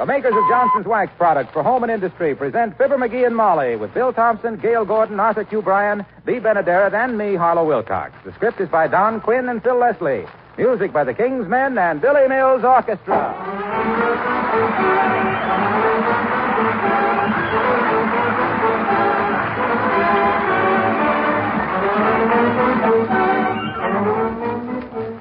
The makers of Johnson's Wax products for home and industry present Fibber McGee and Molly with Bill Thompson, Gail Gordon, Arthur Q. Bryan, Bea Benaderet, and me, Harlow Wilcox. The script is by Don Quinn and Phil Leslie. Music by the King's Men and Billy Mills Orchestra.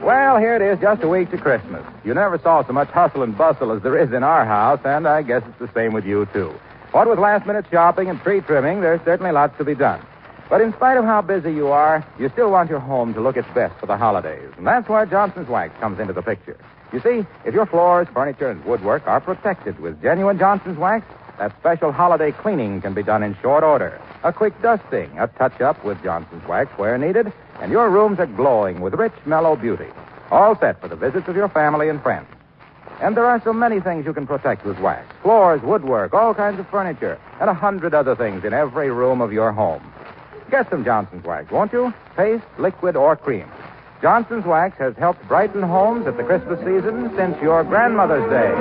Well, here it is, just a week to Christmas. You never saw so much hustle and bustle as there is in our house, and I guess it's the same with you, too. What with last-minute shopping and tree trimming, there's certainly lots to be done. But in spite of how busy you are, you still want your home to look its best for the holidays, and that's where Johnson's Wax comes into the picture. You see, if your floors, furniture, and woodwork are protected with genuine Johnson's Wax, that special holiday cleaning can be done in short order. A quick dusting, a touch-up with Johnson's Wax where needed, and your rooms are glowing with rich, mellow beauty. All set for the visits of your family and friends. And there are so many things you can protect with wax. Floors, woodwork, all kinds of furniture, and 100 other things in every room of your home. Get some Johnson's Wax, won't you? Paste, liquid, or cream. Johnson's Wax has helped brighten homes at the Christmas season since your grandmother's day.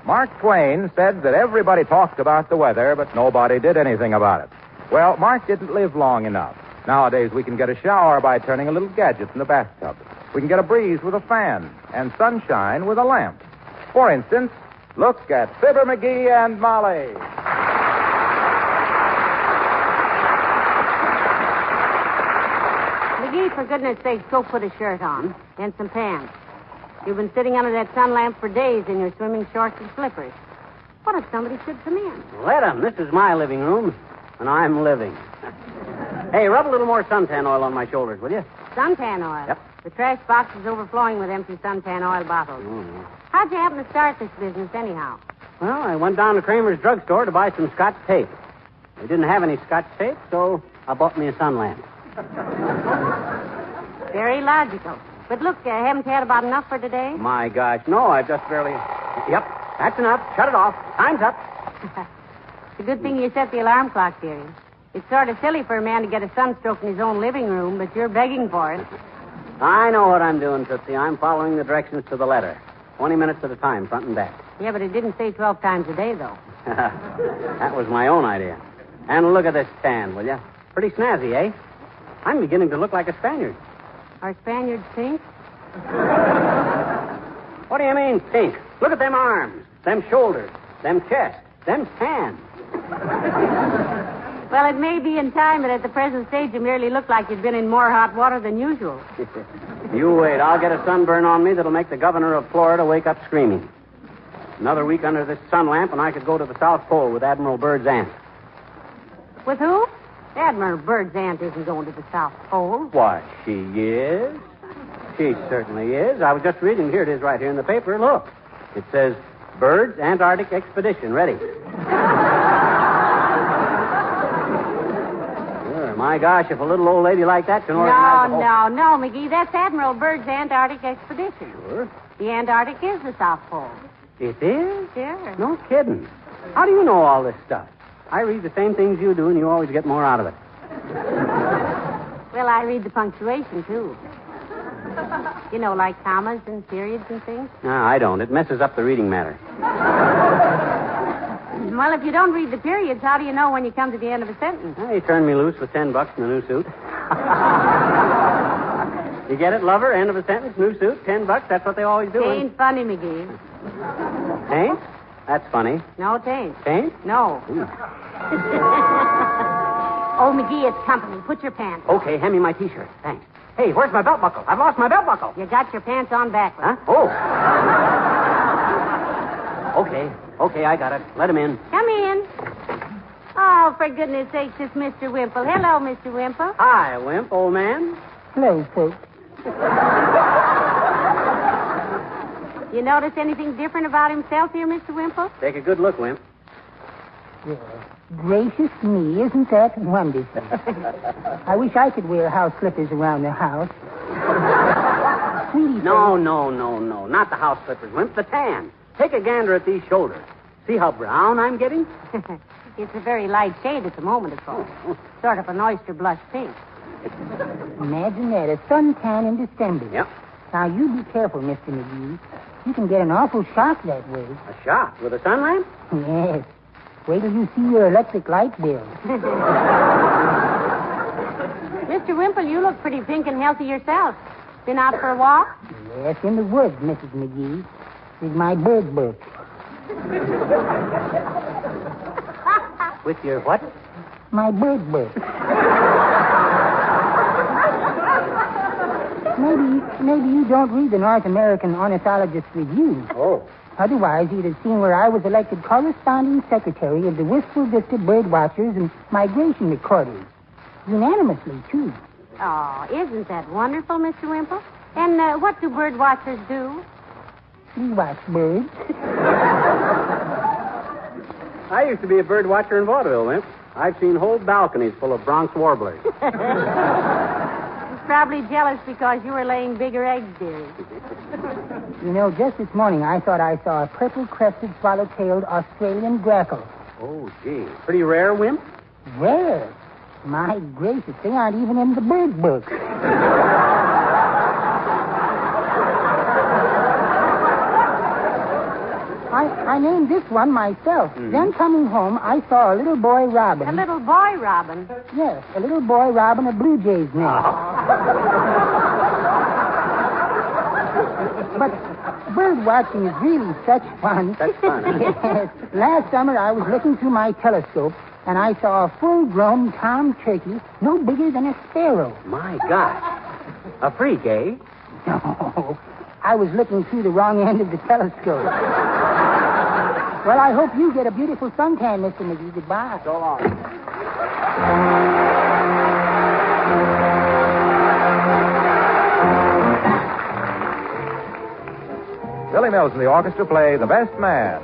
Mark Twain said that everybody talked about the weather, but nobody did anything about it. Well, Mark didn't live long enough. Nowadays, we can get a shower by turning a little gadget in the bathtub. We can get a breeze with a fan, and sunshine with a lamp. For instance, look at Fibber McGee and Molly. McGee, for goodness sakes, go put a shirt on and some pants. You've been sitting under that sun lamp for days in your swimming shorts and slippers. What if somebody should come in? Let 'em. This is my living room, and I'm living. Hey, rub a little more suntan oil on my shoulders, will you? Suntan oil? Yep. The trash box is overflowing with empty suntan oil bottles. Mm-hmm. How'd you happen to start this business anyhow? Well, I went down to Kramer's drugstore to buy some Scotch tape. They didn't have any Scotch tape, so I bought me a sun lamp. Very logical. But look, haven't you had about enough for today? My gosh, no, I just barely... Yep, that's enough. Shut it off. Time's up. It's a good thing you set the alarm clock, dearie. It's sort of silly for a man to get a sunstroke in his own living room, but you're begging for it. I know what I'm doing, Tootsie. I'm following the directions to the letter. 20 minutes at a time, front and back. Yeah, but it didn't say 12 times a day, though. That was my own idea. And look at this tan, will you? Pretty snazzy, eh? I'm beginning to look like a Spaniard. Are Spaniards pink? What do you mean, pink? Look at them arms, them shoulders, them chest, them hands. Well, it may be in time, but at the present stage, you merely look like you've been in more hot water than usual. You wait. I'll get a sunburn on me that'll make the governor of Florida wake up screaming. Another week under this sun lamp, and I could go to the South Pole with Admiral Byrd's aunt. With who? Admiral Byrd's aunt isn't going to the South Pole. Why, she is. She certainly is. I was just reading. Here it is right here in the paper. Look. It says, Byrd's Antarctic Expedition ready. Sure. My gosh, if a little old lady like that can organize No, McGee. That's Admiral Byrd's Antarctic Expedition. Sure. The Antarctic is the South Pole. It is? Sure. No kidding. How do you know all this stuff? I read the same things you do, and you always get more out of it. Well, I read the punctuation, too. You know, like commas and periods and things. No, I don't. It messes up the reading matter. Well, if you don't read the periods, how do you know when you come to the end of a sentence? Well, you turned me loose with $10 and a new suit. You get it, lover? End of a sentence, new suit, $10. That's what they always do. Tain't funny, McGee. Tain't? That's funny. No, tain't. Tain't? No. Oh, McGee, it's company. Put your pants on. Okay, hand me my T-shirt. Thanks. Hey, where's my belt buckle? I've lost my belt buckle. You got your pants on backwards. Huh? Oh. Okay, I got it. Let him in. Come in. Oh, for goodness sakes, it's Mr. Wimple. Hello, Mr. Wimple. Hi, Wimp, old man. Hello, folks. You notice anything different about himself here, Mr. Wimple? Take a good look, Wimp. Yeah. Gracious me, isn't that wonderful? I wish I could wear house slippers around the house. Sweetie. No. Not the house slippers, Wimp. The tan. Take a gander at these shoulders. See how brown I'm getting? It's a very light shade at the moment, of course. Sort of an oyster blush pink. Imagine that, a suntan in December. Yep. Now, you be careful, Mr. McGee. You can get an awful shock that way. A shot with a sun lamp? Yes. Wait till you see your electric light bill. Mr. Wimple, you look pretty pink and healthy yourself. Been out for a walk? Yes, in the woods, Mrs. McGee. With my bird book. With your what? My bird book. Maybe you don't read the North American Ornithologist Review. Oh. Otherwise, you'd have seen where I was elected corresponding secretary of the Wistful Vista Bird Watchers and Migration Recorders. Unanimously, too. Oh, isn't that wonderful, Mr. Wimple? And what do bird watchers do? We watch birds. I used to be a bird watcher in vaudeville, Wimp. I've seen whole balconies full of Bronx warblers. He's probably jealous because you were laying bigger eggs, dearie. You know, just this morning I thought I saw a purple-crested, swallow-tailed Australian grackle. Oh, gee. Pretty rare, Wimp? Rare? My gracious, they aren't even in the bird book. I named this one myself. Mm-hmm. Then coming home, I saw a little boy robin. A little boy robin? Yes, a little boy robin a blue jay's nest. But bird watching is really such fun. That's fun. Yes. Last summer, I was looking through my telescope, and I saw a full-grown tom turkey no bigger than a sparrow. My gosh. A freak, eh? No, I was looking through the wrong end of the telescope. Well, I hope you get a beautiful suntan, Mr. McGee. Goodbye. So long. Billy Mills and the orchestra play The Best Man.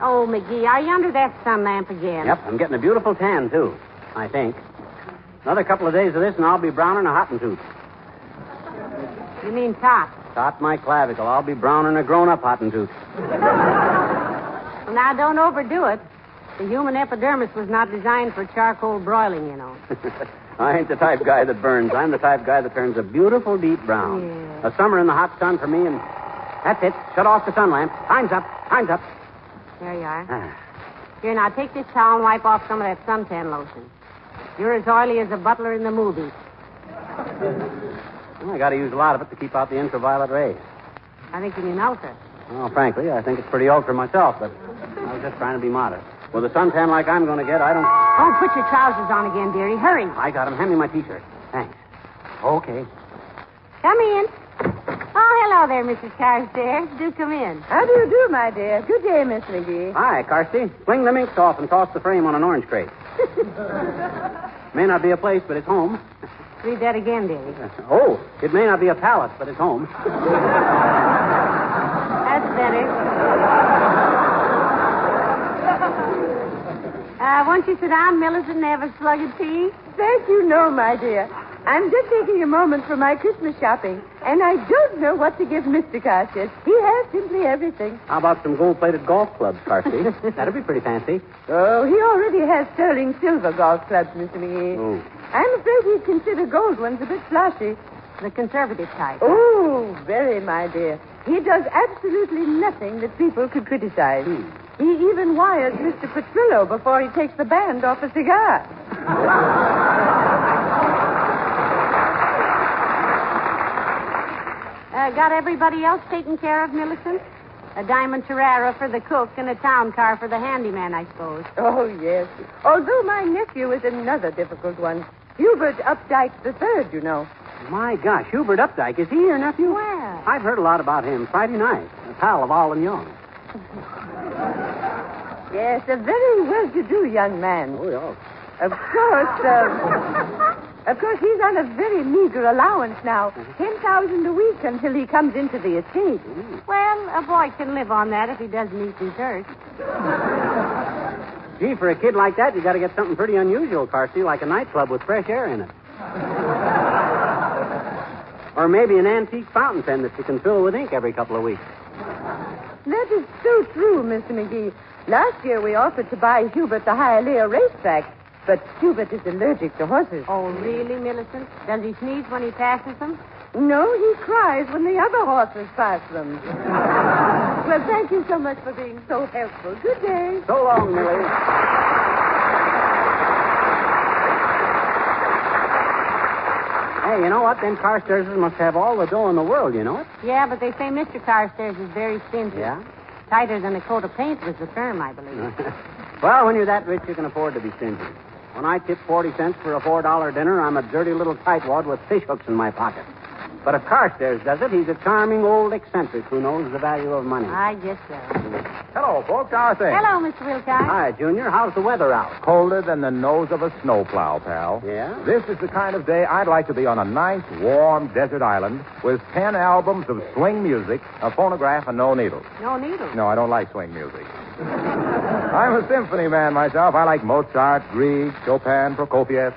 Oh, McGee, are you under that sun lamp again? Yep, I'm getting a beautiful tan, too. I think. Another couple of days of this, and I'll be brown in a hottentoot. You mean top? Tot my clavicle. I'll be brown in a grown-up hottentoot. Well, now, don't overdo it. The human epidermis was not designed for charcoal broiling, you know. I ain't the type guy that burns. I'm the type guy that turns a beautiful deep brown. Yeah. A summer in the hot sun for me, and that's it. Shut off the sun lamp. Time's up. Time's up. There you are. Here, now, take this towel and wipe off some of that suntan lotion. You're as oily as a butler in the movies. Well, I got to use a lot of it to keep out the ultraviolet rays. I think you mean ultra. Well, frankly, I think it's pretty ultra myself, but I was just trying to be modest. With a suntan like I'm going to get, I don't... Oh, put your trousers on again, dearie. Hurry. I got 'em. Hand me my T-shirt. Thanks. Okay. Come in. Oh, Oh, hello there, Mrs. Carstairs. Do come in. How do you do, my dear? Good day, Miss McGee. Hi, Carsty. Fling the minks off and toss the frame on an orange crate. May not be a place, but it's home. Read that again, dearie. Oh, it may not be a palace, but it's home. That's better. Won't you sit down, Millicent, and have a slug of tea? Thank you, no, my dear. I'm just taking a moment for my Christmas shopping, and I don't know what to give Mr. Carstairs. He has simply everything. How about some gold-plated golf clubs, Carsty? That'd be pretty fancy. Oh, he already has sterling silver golf clubs, Mr. McGee. Oh. I'm afraid he'd consider gold ones a bit flashy. The conservative type. Oh, very, my dear. He does absolutely nothing that people could criticize. He even wires Mr. Petrillo before he takes the band off a cigar. Got everybody else taken care of, Millicent? A diamond Carrera for the cook and a town car for the handyman, I suppose. Oh, yes. Although my nephew is another difficult one. Hubert Updike III, you know. My gosh, Hubert Updike. Is he your nephew? Where? I've heard a lot about him Friday night. A pal of All and Young. Yes, a very well-to-do young man. Oh, yeah. Of course, he's on a very meager allowance now. $10,000 a week until he comes into the estate. Well, a boy can live on that if he doesn't eat dessert. Gee, for a kid like that, you got to get something pretty unusual, Carsty, like a nightclub with fresh air in it. Or maybe an antique fountain pen that you can fill with ink every couple of weeks. That is so true, Mr. McGee. Last year we offered to buy Hubert the Hialeah racetrack, but Hubert is allergic to horses. Oh, really, Millicent? Does he sneeze when he passes them? No, he cries when the other horses pass them. Well, thank you so much for being so helpful. Good day. So long, Millie. Hey, you know what? Them Carstairs must have all the dough in the world, you know it? Yeah, but they say Mr. Carstairs is very stingy. Yeah? Tighter than a coat of paint was the term, I believe. Well, when you're that rich, you can afford to be stingy. When I tip 40 cents for a $4 dinner, I'm a dirty little tightwad with fish hooks in my pocket. But if Carstairs does it, he's a charming old eccentric who knows the value of money. I guess so. Hello, folks. How are things? Hello, Mr. Wilcox. Hi, Junior. How's the weather out? Colder than the nose of a snowplow, pal. Yeah? This is the kind of day I'd like to be on a nice, warm desert island with 10 albums of swing music, a phonograph, and no needles. No needles. No, I don't like swing music. I'm a symphony man myself. I like Mozart, Grieg, Chopin, Prokofiev.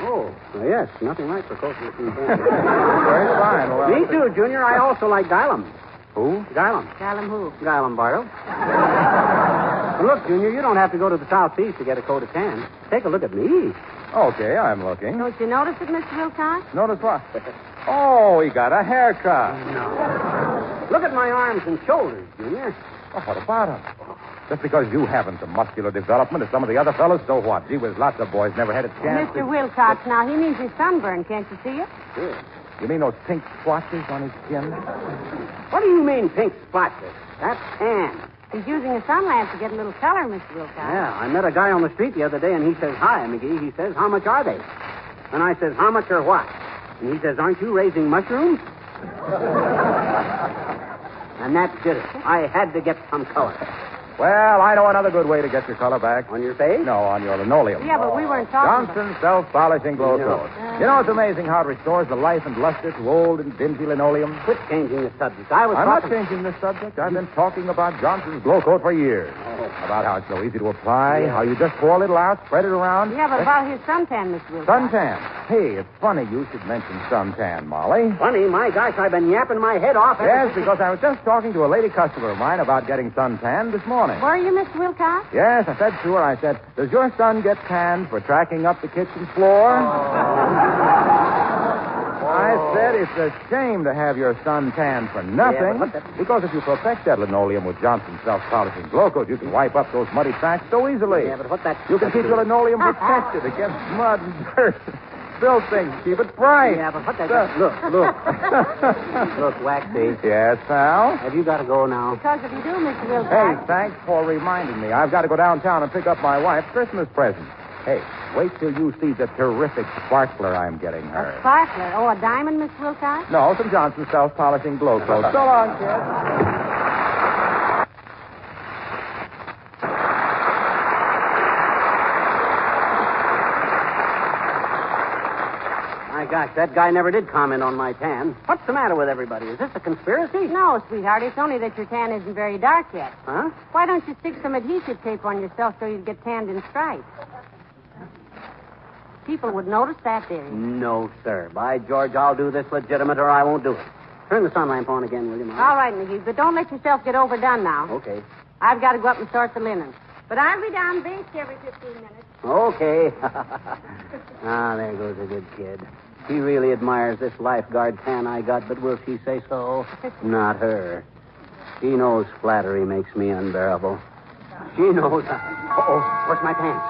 Oh, well, yes. Nothing like Prokofiev. Very fine. Well, Me too, Junior. I also like Guylam. Who? Guylam. Tell him who. Guylam Bartle. Look, Junior, you don't have to go to the Southeast to get a coat of tan. Take a look at me. Okay, I'm looking. Don't you notice it, Mr. Wilcox? Notice what? Oh, he got a haircut. No. Look at my arms and shoulders, Junior. Oh, what about him? Just because you haven't the muscular development of some of the other fellows, so what? Gee whiz, lots of boys never had a chance. Mr. Wilcox, now, he means his sunburn. Can't you see it? Good. You mean those pink splotches on his skin? What do you mean, pink splotches? That's tan. He's using a sunlamp to get a little color, Mr. Wilcox. Yeah, I met a guy on the street the other day, and he says, "Hi, McGee." He says, "How much are they?" And I says, "How much are what?" And he says, "Aren't you raising mushrooms?" And that did it. I had to get some color. Well, I know another good way to get your color back. On your face? No, on your linoleum. Yeah, but we weren't talking Johnson's self-polishing glow No. coat. You know, it's amazing how it restores the life and luster to old and dingy linoleum. Quit changing the subject. I was I'm not talking... changing this subject. I've been talking about Johnson's glow coat for years. About how it's so easy to apply, how you just pour a little out, spread it around. Yeah, but about his suntan, Mr. Wilcox. Suntan. Hey, it's funny you should mention suntan, Molly. Funny, my gosh, I've been yapping my head off. Yes, because I was just talking to a lady customer of mine about getting suntan this morning. Were you, Mr. Wilcox? Yes, I said to her, I said, does your son get tanned for tracking up the kitchen floor? I said, it's a shame to have your son tanned for nothing. Yeah, but because if you protect that linoleum with Johnson's self-polishing glow coat, you can wipe up those muddy tracks so easily. Yeah, but what that... You can keep your linoleum protected against mud and dirt. Spill things, keep it bright. Yeah, but what that... Look. Look, Waxy. Yes, pal? Have you got to go now? Because if you do, Mr. Hey, Wilcox... thanks for reminding me. I've got to go downtown and pick up my wife's Christmas present. Hey, wait till you see the terrific sparkler I'm getting her. A sparkler? Oh, a diamond, Miss Wilcox? No, some Johnson self-polishing glow coat. So long, kid. My gosh, that guy never did comment on my tan. What's the matter with everybody? Is this a conspiracy? No, sweetheart. It's only that your tan isn't very dark yet. Huh? Why don't you stick some adhesive tape on yourself so you'd get tanned in stripes? People would notice that, dearie. No, sir. By George, I'll do this legitimate or I won't do it. Turn the sun lamp on again, will you, Mom? All right, McGee, but don't let yourself get overdone now. Okay. I've got to go up and sort the linen. But I'll be down base every 15 minutes. Okay. Ah, there goes a good kid. She really admires this lifeguard tan I got, but will she say so? Not her. She knows flattery makes me unbearable. She knows... Uh-oh, where's my pants?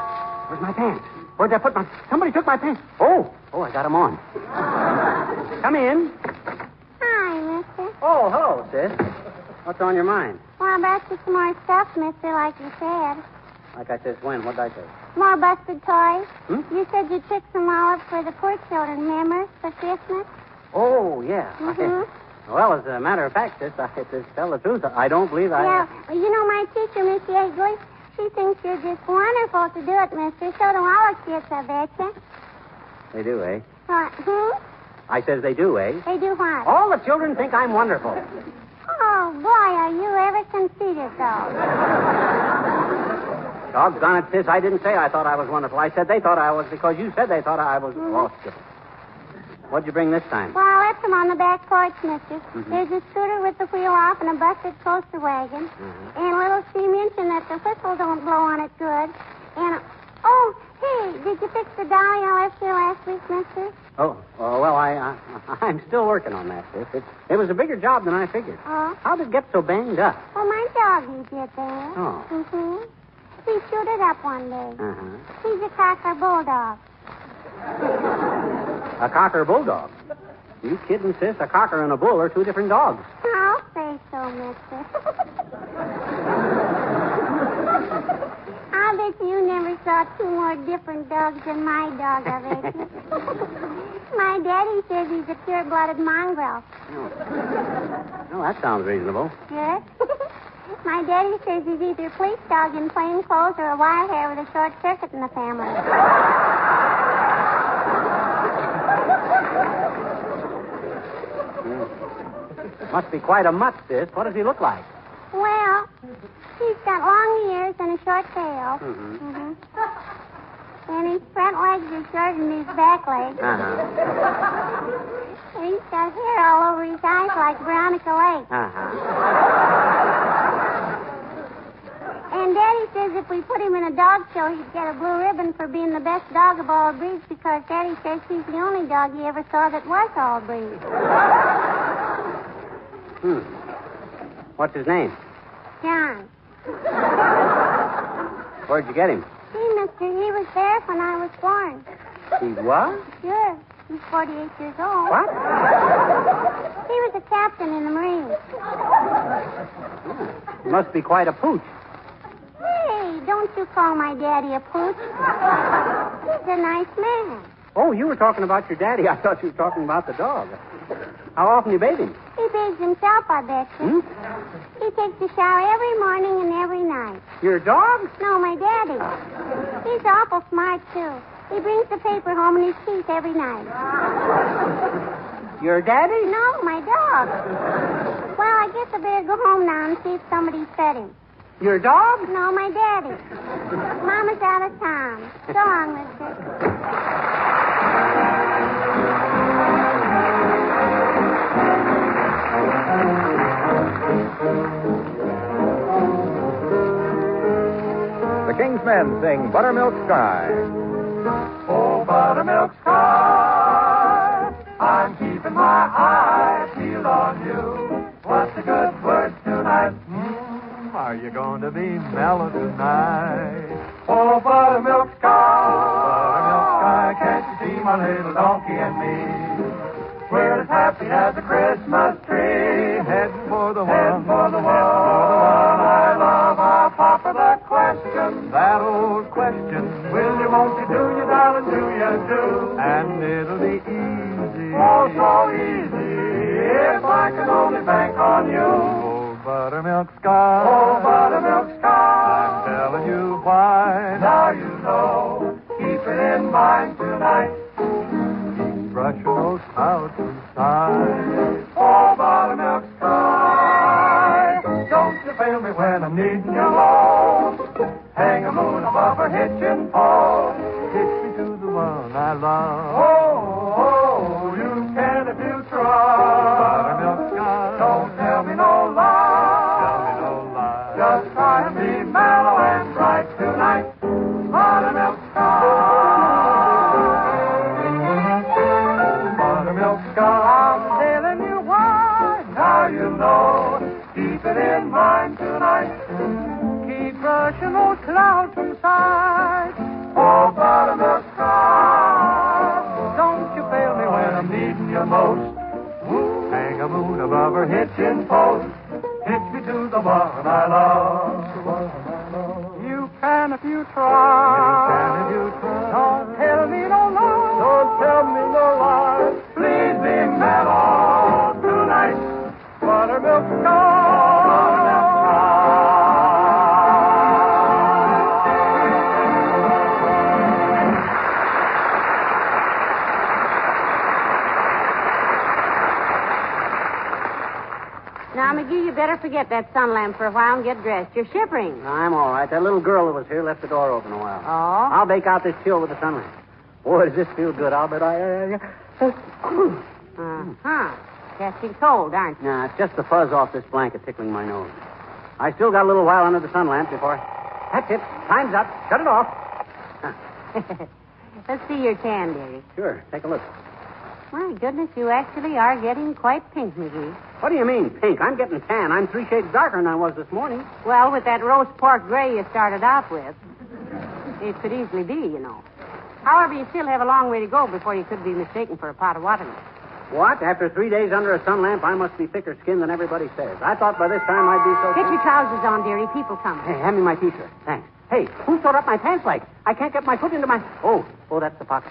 Where's my pants? Where'd I put my... Somebody took my pants. Oh, I got them on. Come in. Hi, mister. Oh, hello, sis. What's on your mind? Well, I brought you some more stuff, mister, like you said. Like I said, when? What'd I say? More busted toys. Hmm? You said you'd pick some all up for the poor children, remember, for Christmas? Oh, yeah. Mm-hmm. Well, as a matter of fact, sis, to tell the truth, I don't believe I... Yeah, well, you know my teacher, Miss Yeagley, she thinks you're just wonderful to do it, mister. So do all the kids, I betcha. They do, eh? What? I says they do, eh? They do what? All the children think I'm wonderful. Oh, boy, are you ever conceited, though. Doggone it, sis, I didn't say I thought I was wonderful. I said they thought I was because you said they thought I was... Mm-hmm. Oh, skip it. What'd you bring this time? Well, I left them on the back porch, mister. There's a scooter with the wheel off and a busted coaster wagon. And a little steam engine that the whistle don't blow on it good. And, oh, hey, did you fix the dolly I left here last week, mister? Oh, well, I'm still working on that, sis. It was a bigger job than I figured. Oh? How did it get so banged up? Well, my doggy did that. Oh. Mm-hmm. He chewed it up one day. Uh-huh. He's a cocker bulldog. A cocker bulldog? You kidding, sis? A cocker and a bull are two different dogs. I'll say so, mister. I bet you never saw two more different dogs than my dog, I bet you. My daddy says he's a pure-blooded mongrel. Well, that sounds reasonable. Yes? My daddy says he's either a police dog in plain clothes or a wire hair with a short circuit in the family. Must be quite a mutt, sis. What does he look like? Well, he's got long ears and a short tail. Mm-hmm. And his front legs are shorter than his back legs. Uh-huh. And he's got hair all over his eyes like Veronica Lake. Uh-huh. And Daddy says if we put him in a dog show, he'd get a blue ribbon for being the best dog of all breeds because Daddy says he's the only dog he ever saw that was all breeds. What's his name? John. Where'd you get him? See, mister, he was there when I was born. He was? Sure. He's 48 years old. What? He was a captain in the Marines. He must be quite a pooch. Hey, don't you call my daddy a pooch. He's a nice man. Oh, you were talking about your daddy. I thought you were talking about the dog. How often you bathe him? He bathes himself, I bet you. He takes a shower every morning and every night. Your dog? No, my daddy. He's awful smart, too. He brings the paper home in his teeth every night. Your daddy? No, my dog. Well, I guess I better go home now and see if somebody's fed him. Your dog? No, my daddy. Mama's out of town. So long, mister. The King's Men sing Buttermilk Sky. Oh, buttermilk sky, I'm keeping my eyes peeled on you. What's the good word tonight? Are you going to be mellow tonight? Oh, buttermilk sky, can't you see my little donkey and me? We're as happy as a Christmas tree, heading for the one I love. I'll pop her the question that'll those questions. Will you, won't you, do you, darling, do you, do? And it'll be easy. Oh, so easy. If I can only bank on you. Oh, buttermilk sky. Oh, buttermilk sky. I'm telling you why. Now you know. Keep it in mind tonight. Keep brushing those clouds inside. Oh, buttermilk sky. Don't you fail me when I'm needing you low. Hang a moon above a hitching pole. Hitch me to the one I love. Oh, you can if you try. Buttermilk sky. Don't tell me no lie. Tell me no lie. Just try and be mellow and bright tonight. Buttermilk sky. Buttermilk sky. I'm telling you why. Now you know. Keep it in mind tonight. Keep brushing those clouds from sight. Oh, buttermilk sky. Don't you fail me when I'm needing you most. Ooh. Hang a moon above her hitching post. Hitch me to the one I love. You can if you try. You can if you try. Don't tell me no lie. Don't tell me no lie. Please be mellow tonight. Buttermilk sky. Now, McGee, you better forget that sun lamp for a while and get dressed. You're shivering. I'm all right. That little girl that was here left the door open a while. Oh? I'll bake out this chill with the sunlight. Boy, does this feel good, Albert. Uh-huh. Catching cold, aren't you? Nah, it's just the fuzz off this blanket tickling my nose. I still got a little while under the sun lamp before... That's it. Time's up. Shut it off. Let's see your tan, dearie. Sure. Take a look. My goodness, you actually are getting quite pink, McGee. What do you mean, pink? I'm getting tan. I'm 3 shades darker than I was this morning. Well, with that roast pork gray you started out with, it could easily be, you know. However, you still have a long way to go before you could be mistaken for a pot of watermelon. What? After 3 days under a sun lamp, I must be thicker skinned than everybody says. I thought by this time I'd be so... Get your trousers on, dearie. People coming. Hey, hand me my T-shirt. Thanks. Hey, who sewed up my pants like? I can't get my foot into my... Oh, that's the pocket.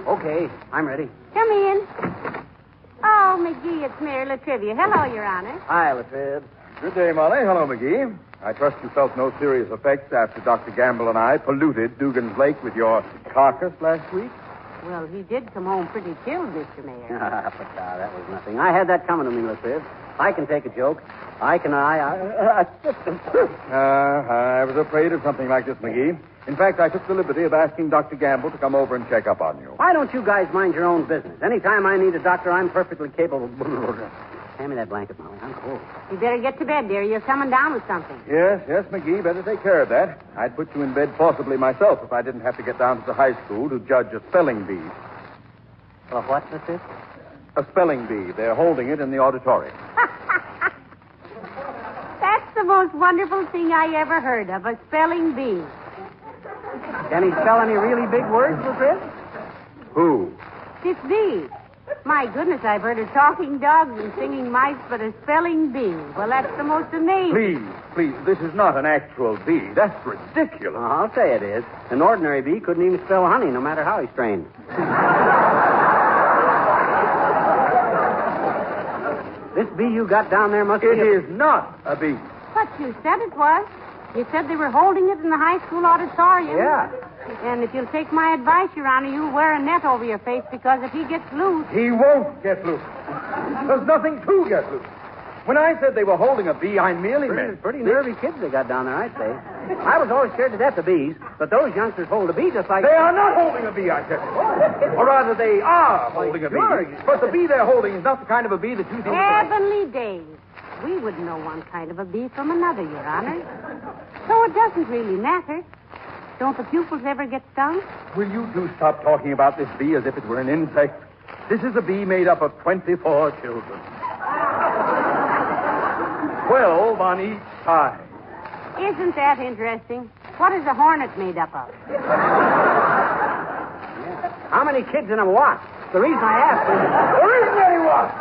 Okay, I'm ready. Come in. Oh, McGee, it's Mary Latrivia. Hello, Your Honor. Hi, Latrib. Good day, Molly. Hello, McGee. I trust you felt no serious effects after Dr. Gamble and I polluted Dugan's Lake with your carcass last week? Well, he did come home pretty chilled, Mr. Mayor. That was nothing. I had that coming to me, Latrib. I can take a joke. I was afraid of something like this, McGee. In fact, I took the liberty of asking Dr. Gamble to come over and check up on you. Why don't you guys mind your own business? Anytime I need a doctor, I'm perfectly capable. Hand me that blanket, Molly. I'm cold. You better get to bed, dear. You're coming down with something. Yes, McGee. Better take care of that. I'd put you in bed forcibly myself if I didn't have to get down to the high school to judge a spelling bee. A what, Latrib? A spelling bee. They're holding it in the auditorium. That's the most wonderful thing I ever heard of, a spelling bee. Can he spell any really big words, Latrib? Who? This bee. My goodness, I've heard of talking dogs and singing mice, but a spelling bee. Well, that's the most amazing. Please, this is not an actual bee. That's ridiculous. I'll say it is. An ordinary bee couldn't even spell honey, no matter how he strained. This bee you got down there must be... It is not a bee. But you said it was. You said they were holding it in the high school auditorium. Yeah. And if you'll take my advice, Your Honor, you'll wear a net over your face because if he gets loose... He won't get loose. There's nothing to get loose. When I said they were holding a bee, I merely meant... Pretty nervy kids they got down there, I'd say. I was always scared to death of bees, but those youngsters hold a bee just like... They are not holding a bee, I tell you. Or rather, they are holding a bee. Sure. But the bee they're holding is not the kind of a bee that you think... Heavenly days. We wouldn't know one kind of a bee from another, Your Honor. So it doesn't really matter. Don't the pupils ever get stung? Will you do stop talking about this bee as if it were an insect? This is a bee made up of 24 children. 12 on each side. Isn't that interesting? What is a hornet made up of? How many kids in a wasp? The reason I asked is... There isn't any wasp.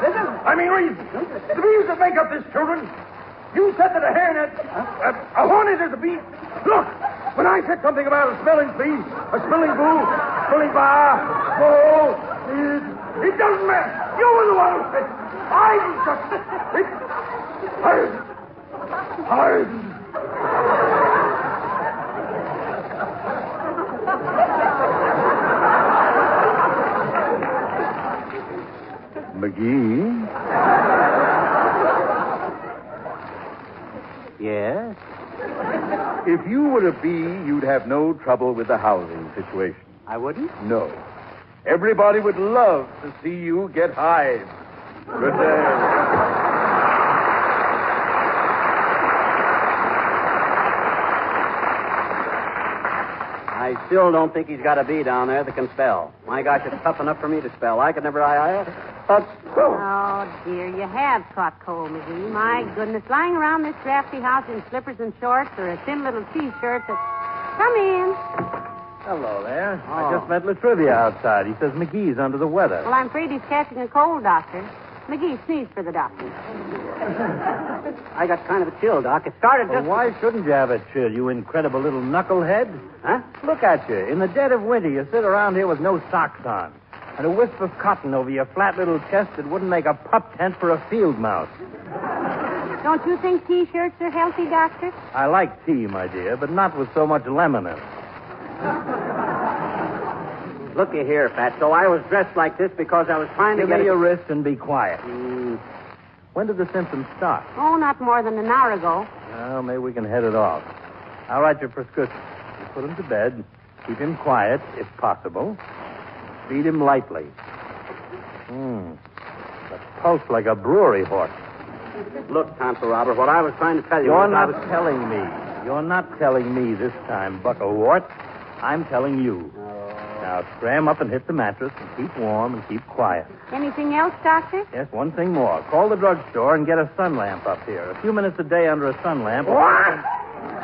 I mean reason. The bees that make up this children. You said that a hairnet, a hornet is a bee. Look, when I said something about a spelling bee, a spelling boo, spelling bar, it doesn't matter. You were the one who said it. I just... McGee? Yes? If you were a bee, you'd have no trouble with the housing situation. I wouldn't? No. Everybody would love to see you get hives. Good day. I still don't think he's got a bee down there that can spell. My gosh, it's tough enough for me to spell. I could never... Oh, dear, you have caught cold, McGee. My goodness, lying around this drafty house in slippers and shorts or a thin little T-shirt that... Come in. Hello there. Oh. I just met Latrivia outside. He says McGee's under the weather. Well, I'm afraid he's catching a cold, Doctor. McGee, sneeze for the doctor. I got kind of a chill, Doc. It started Well, just... why shouldn't you have a chill, you incredible little knucklehead? Huh? Look at you. In the dead of winter, you sit around here with no socks on. And a wisp of cotton over your flat little chest that wouldn't make a pup tent for a field mouse. Don't you think T-shirts are healthy, Doctor? I like tea, my dear, but not with so much lemon in it. Looky here, Fatso. I was dressed like this because I was trying to Give get... me your wrist and be quiet. When did the symptoms start? Oh, not more than an hour ago. Well, maybe we can head it off. I'll write your prescription. You put him to bed. Keep him quiet, if possible. Feed him lightly. A pulse like a brewery horse. Look, Tonto Robber, what I was trying to tell you You're was not telling me. You're not telling me this time, Bucko-Wart. I'm telling you. Now, scram up and hit the mattress and keep warm and keep quiet. Anything else, Doctor? Yes, one thing more. Call the drugstore and get a sun lamp up here. A few minutes a day under a sun lamp. What?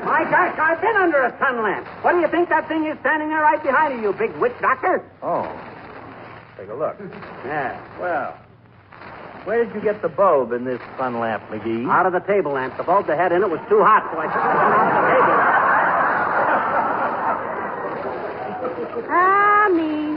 My gosh, I've been under a sun lamp. What do you think that thing is standing there right behind you, big witch doctor? Oh. Take a look. Yeah. Well, where did you get the bulb in this sun lamp, McGee? Out of the table lamp. The bulb they had in it was too hot, so I took it out of the table lamp. Ah, me.